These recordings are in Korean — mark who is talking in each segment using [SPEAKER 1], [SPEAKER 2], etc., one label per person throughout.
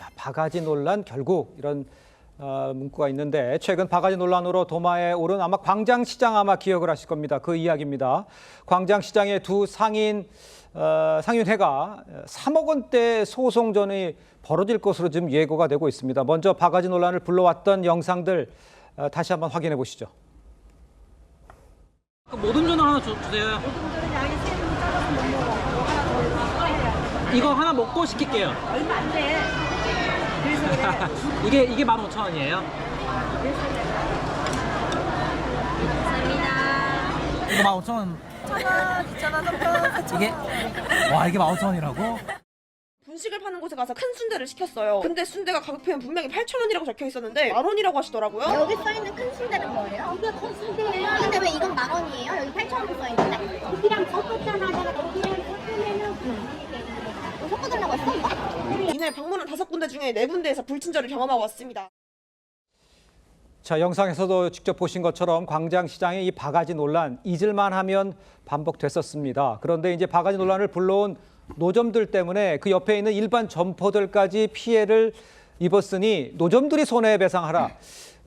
[SPEAKER 1] 자, 바가지 논란 결국 이런 문구가 있는데 최근 바가지 논란으로 도마에 오른 아마 광장시장 아마 기억을 하실 겁니다. 그 이야기입니다. 광장시장의 두 상인회가 3억 원대 소송전이 벌어질 것으로 지금 예고가 되고 있습니다. 먼저 바가지 논란을 불러왔던 영상들 다시 한번 확인해 보시죠.
[SPEAKER 2] 모듬 전을 하나 주세요.
[SPEAKER 3] 모듬전은 양이 세분 잘라서 못 먹어.
[SPEAKER 2] 이거 하나 먹고 시킬게요.
[SPEAKER 3] 얼마 안 돼. 그래서 그래.
[SPEAKER 2] 이게 15,000원이에요?
[SPEAKER 3] 감사합니다.
[SPEAKER 2] 이거 15,000원.
[SPEAKER 3] 2,000원, 2,000원,
[SPEAKER 2] 이게 이게 15,000원이라고?
[SPEAKER 4] 분식을 파는 곳에 가서 큰 순대를 시켰어요. 근데 순대가 가격표엔 분명히 8,000원이라고 적혀 있었는데 10,000원이라고 하시더라고요.
[SPEAKER 5] 여기 써있는 큰 순대는 뭐예요? 이게 큰 순대예요. 근데 왜 이건 10,000원이에요? 여기 8,000원 써있는데? 고기랑 섞었잖아. 내가 고기랑 섞으면은 섞어달라고 했어?
[SPEAKER 4] 이날 방문한 5군데 중에 4군데에서 불친절을 경험하고 왔습니다.
[SPEAKER 1] 자, 영상에서도 직접 보신 것처럼 광장시장의 이 바가지 논란 잊을만 하면 반복됐었습니다. 그런데 이제 바가지 논란을 불러온 노점들 때문에 그 옆에 있는 일반 점포들까지 피해를 입었으니 노점들이 손해배상하라.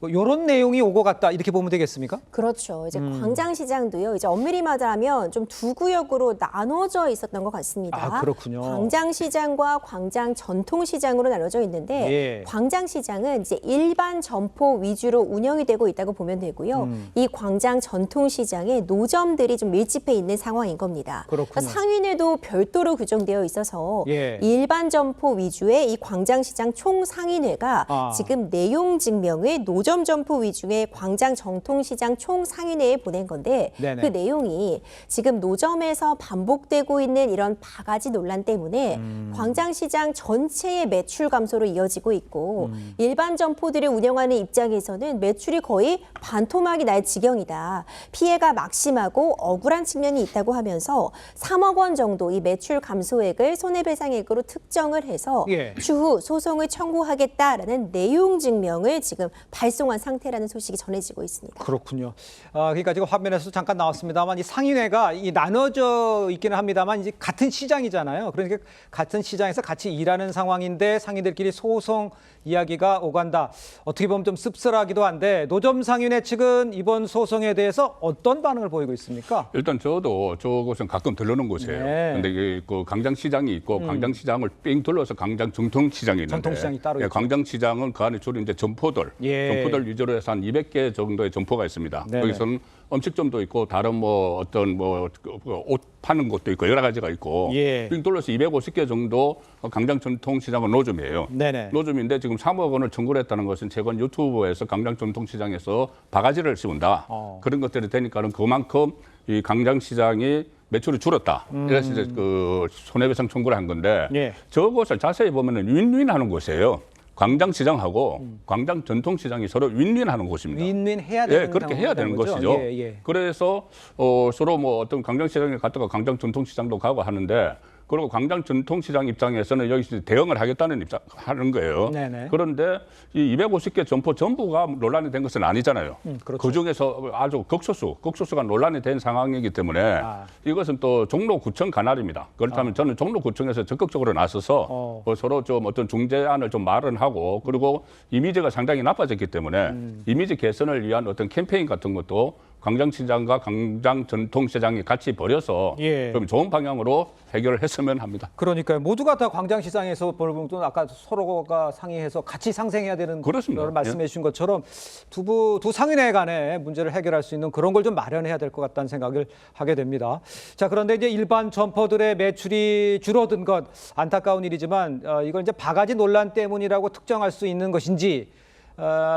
[SPEAKER 1] 이런 내용이 오고 갔다 이렇게 보면 되겠습니까?
[SPEAKER 6] 그렇죠. 이제 광장시장도요. 이제 엄밀히 말하면 좀 두 구역으로 나눠져 있었던 것 같습니다.
[SPEAKER 1] 아, 그렇군요.
[SPEAKER 6] 광장시장과 광장 전통시장으로 나눠져 있는데
[SPEAKER 1] 예.
[SPEAKER 6] 광장시장은 이제 일반 점포 위주로 운영이 되고 있다고 보면 되고요. 이 광장 전통시장에 노점들이 좀 밀집해 있는 상황인 겁니다.
[SPEAKER 1] 그렇군요.
[SPEAKER 6] 그러니까 상인회도 별도로 규정되어 있어서
[SPEAKER 1] 예.
[SPEAKER 6] 일반 점포 위주의 이 광장시장 총상인회가 지금 내용 증명을 노점 점포 위주의 광장 전통시장 총상인회에 보낸 건데
[SPEAKER 1] 네네.
[SPEAKER 6] 그 내용이 지금 노점에서 반복되고 있는 이런 바가지 논란 때문에 광장시장 전체의 매출 감소로 이어지고 있고 일반 점포들을 운영하는 입장에서는 매출이 거의 반토막이 날 지경이다. 피해가 막심하고 억울한 측면이 있다고 하면서 3억 원 정도 이 매출 감소액을 손해배상액으로 특정을 해서
[SPEAKER 1] 예.
[SPEAKER 6] 추후 소송을 청구하겠다라는 내용 증명을 지금 발송한 상태라는 소식이 전해지고 있습니다.
[SPEAKER 1] 그렇군요. 그러니까 지금 화면에서 잠깐 나왔습니다만 이 상인회가 나눠져 있기는 합니다만 이제 같은 시장이잖아요. 그러니까 같은 시장에서 같이 일하는 상황인데 상인들끼리 소송 이야기가 오간다. 어떻게 보면 좀 씁쓸하기도 한데 노점 상인회 측은 이번 소송에 대해서 어떤 반응을 보이고 있습니까?
[SPEAKER 7] 일단 저도 저곳은 가끔 들르는 곳이에요.
[SPEAKER 1] 네.
[SPEAKER 7] 근데 이게 그 광장시장이 있고 광장시장을 삥 둘러서 광장 전통시장이 있는데
[SPEAKER 1] 전통시장이 따로 있죠.
[SPEAKER 7] 광장시장은 그 안에 주로 이제 점포들,
[SPEAKER 1] 예.
[SPEAKER 7] 점포들 위주로 해서 한 200개 정도의 점포가 있습니다.
[SPEAKER 1] 네네.
[SPEAKER 7] 거기서는 음식점도 있고 다른 뭐 어떤 뭐 옷 파는 곳도 있고 여러 가지가 있고
[SPEAKER 1] 예.
[SPEAKER 7] 삥 둘러서 250개 정도 광장 전통시장은 노점이에요.
[SPEAKER 1] 네네.
[SPEAKER 7] 노점인데 지금 3억 원을 청구를 했다는 것은 최근 유튜브에서 광장 전통시장에서 바가지를 씌운다. 그런 것들이 되니까는 그만큼 이 광장시장이 매출이 줄었다. 이래서 이제 그 손해배상 청구를 한 건데
[SPEAKER 1] 예.
[SPEAKER 7] 저것을 자세히 보면은 윈윈하는 곳이에요. 광장시장하고 광장 전통시장이 서로 윈윈하는 곳입니다.
[SPEAKER 1] 윈윈 해야 되는
[SPEAKER 7] 그렇게 해야 되는
[SPEAKER 1] 거죠?
[SPEAKER 7] 것이죠.
[SPEAKER 1] 예, 예.
[SPEAKER 7] 그래서 서로 뭐 어떤 광장시장에 갔다가 광장 전통시장도 가고 하는데 그리고 광장 전통시장 입장에서는 여기서 대응을 하겠다는 하는 거예요.
[SPEAKER 1] 네네.
[SPEAKER 7] 그런데 이 250개 점포 전부가 논란이 된 것은 아니잖아요.
[SPEAKER 1] 그렇죠.
[SPEAKER 7] 그 중에서 아주 극소수가 논란이 된 상황이기 때문에 이것은 또 종로구청 관할입니다. 그렇다면 저는 종로구청에서 적극적으로 나서서 서로 좀 어떤 중재안을 좀 마련하고 그리고 이미지가 상당히 나빠졌기 때문에 이미지 개선을 위한 어떤 캠페인 같은 것도 광장시장과 광장 전통시장이 같이 벌여서
[SPEAKER 1] 예.
[SPEAKER 7] 좀 좋은 방향으로 해결을 했으면 합니다.
[SPEAKER 1] 그러니까요. 모두가 다 광장시장에서 벌고 또 아까 서로가 상의해서 같이 상생해야 되는
[SPEAKER 7] 그렇습니다.
[SPEAKER 1] 걸 말씀해 주신 것처럼 두 상인회 간의 문제를 해결할 수 있는 그런 걸 좀 마련해야 될 것 같다는 생각을 하게 됩니다. 자, 그런데 이제 일반 점포들의 매출이 줄어든 것 안타까운 일이지만 이걸 이제 바가지 논란 때문이라고 특정할 수 있는 것인지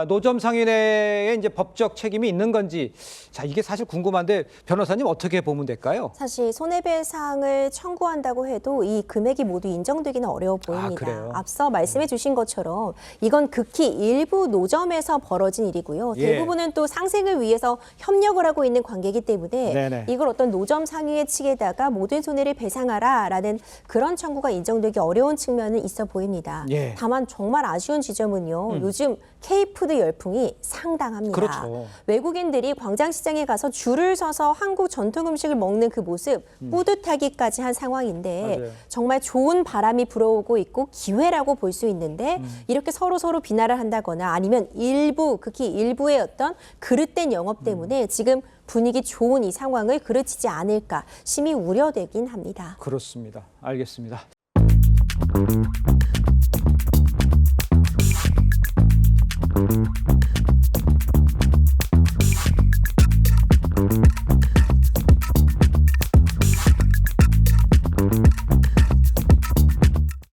[SPEAKER 1] 노점 상인회에 이제 법적 책임이 있는 건지 자 이게 사실 궁금한데 변호사님 어떻게 보면 될까요?
[SPEAKER 6] 사실 손해배상을 청구한다고 해도 이 금액이 모두 인정되기는 어려워 보입니다.
[SPEAKER 1] 그래요?
[SPEAKER 6] 앞서 말씀해 주신 것처럼 이건 극히 일부 노점에서 벌어진 일이고요.
[SPEAKER 1] 예.
[SPEAKER 6] 대부분은 또 상생을 위해서 협력을 하고 있는 관계이기 때문에
[SPEAKER 1] 네네.
[SPEAKER 6] 이걸 어떤 노점 상인회 측에다가 모든 손해를 배상하라라는 그런 청구가 인정되기 어려운 측면은 있어 보입니다.
[SPEAKER 1] 예.
[SPEAKER 6] 다만 정말 아쉬운 지점은요. 요즘 K푸드 열풍이 상당합니다.
[SPEAKER 1] 그렇죠.
[SPEAKER 6] 외국인들이 광장시장에 가서 줄을 서서 한국 전통 음식을 먹는 그 모습 뿌듯하기까지 한 상황인데
[SPEAKER 1] 맞아요.
[SPEAKER 6] 정말 좋은 바람이 불어오고 있고 기회라고 볼 수 있는데 이렇게 서로 비난을 한다거나 아니면 특히 일부의 어떤 그릇된 영업 때문에 지금 분위기 좋은 이 상황을 그르치지 않을까 심히 우려되긴 합니다.
[SPEAKER 1] 그렇습니다. 알겠습니다.